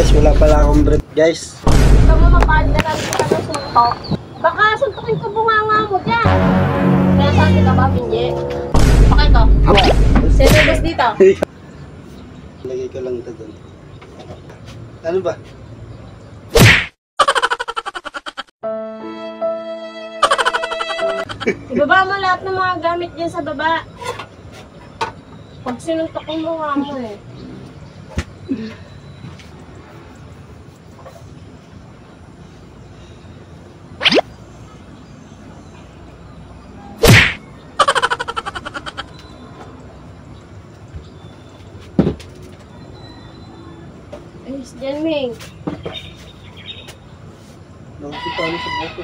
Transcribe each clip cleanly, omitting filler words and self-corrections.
Guys, wala pala akong brief, guys. Ikaw mo mapaaliran ko ka ng suntok. Baka suntokin ko bunganga mo dyan. Kaya saan ka ba, Pinje? Bakit to? Sino bus dito? Lagay ko lang ito doon. Ano ba? Ibaba mo lahat ng mga gamit dyan sa baba. Pag sinuntok ko mukha mo eh. Ayos dyan, Ming. Nakikita sa buko.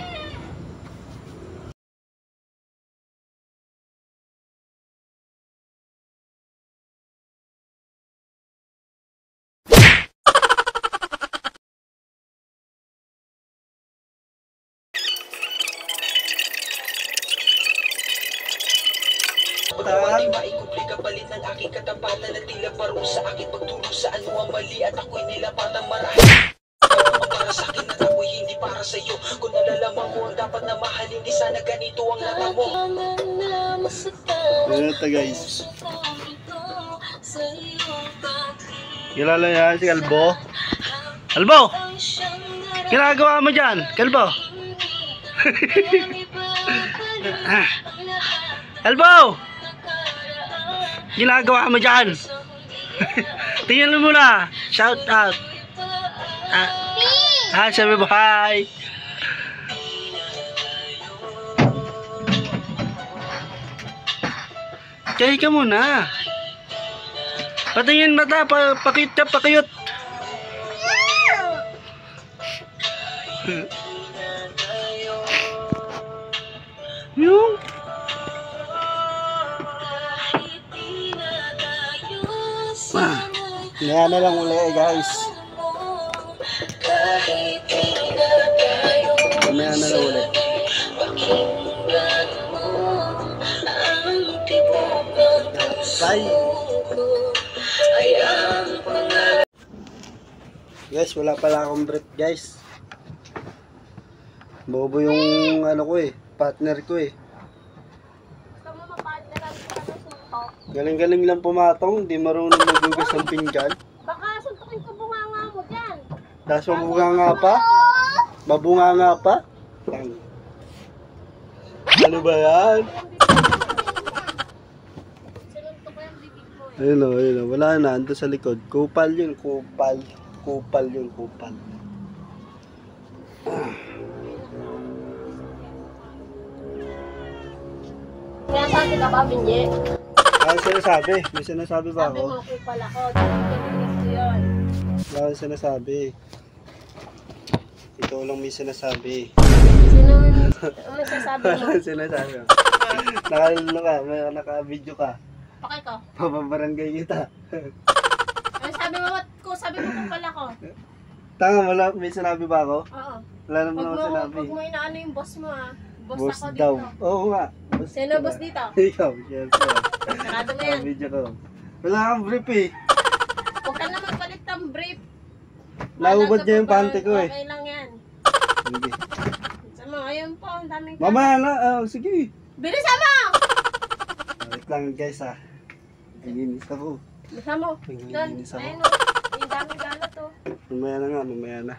Pagkawa di maikupli kapalit ng aking katapatan na tila parusa aking pagtulong sa ano ang mali at ako'y nilapatan marahil ang para sa akin at ako'y hindi para sa iyo. Kung nalalaman mo ang dapat na mahalin, di sana ganito ang lata mo. Ano ito, guys? Kilala yan si Kalbo? Kalbo! Ginagawa mo dyan, Kalbo? Kalbo! Ginagawa mo dyan? Tingnan mo muna. Shout out. Sabi mo hi. Kaya ka muna. Patingin mata. Pakiyot ka, pakiyot. Yung yan na lang uli guys. Mamaya na lang uli. Bye. Guys, wala pala akong brief guys. Bobo yung ano ko eh, partner ko eh. Ikaw mo mapaaliran ko ka ng suntok. Galing-galing lang pumatong, di marunong magugas ng pinggan. Baka suntokin ko bunganga mo dyan. Tapos mabunga nga pa? Mabunga nga pa? Ano ba yan? Sinuntok ko yung bibig mo eh. Ayun o, ayun o. Wala na, ando sa likod. Kupal yun, kupal. Kupal yun, kupal. Kaya saan ka ba, Pinje? Ano sinasabi? May sinasabi ba Sabi ako? mo, kupal ako. Ganyan ko yun. Wala akong sinasabi. Ito lang may sinasabi. Sino ang sasabi mo? Wala akong sinasabi. Nakalalo ka, may naka-video ka. Pakay ko. Papabarangay kita. Ano sabi mo? Sabi mo kupal ako. Tanga, wala, may sinabi ba ako? Oo. Wala naman ako sinabi. Huwag mo inaano yung boss mo ah. Boss, Boss ako daw. dito. Oo nga. Boss Sino ka. boss dito? Ikaw, syempre. Sarado mo yan. Video ko. Wala kang brief eh. Huwag ka naman palit ng brief. Naubad niya yung pante ko eh. Okay lang yan. Sige. Sama, ayun po. Ang daming Mamaya na, sige. Bilisan mo! Wait lang guys ah. Nagiginis ako. Bilisan mo. Doon. Nagiginis ako. Ayun o. Yung daming galat o. Mamaya na nga, mamaya na.